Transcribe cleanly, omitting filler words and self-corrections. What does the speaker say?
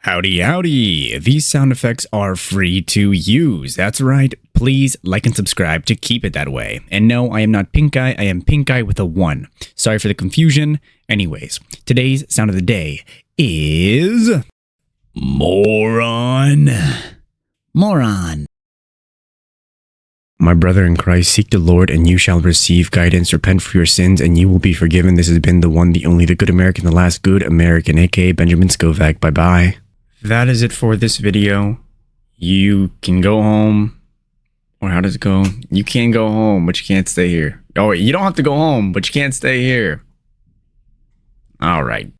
Howdy, howdy. These sound effects are free to use. That's right. Please like and subscribe to keep it that way. And no, I am not Pink Eye. I am Pink Eye with a 1. Sorry for the confusion. Anyways, today's sound of the day is Moron. Moron. My brother in Christ, seek the Lord and you shall receive guidance. Repent for your sins and you will be forgiven. This has been the one, the only, the good American, the last good American, aka Benjamin Scovach. Bye-bye. That is it for this video. You can go home. Or how does it go? You can go home, but you can't stay here. Oh, wait, you don't have to go home, but you can't stay here. All right.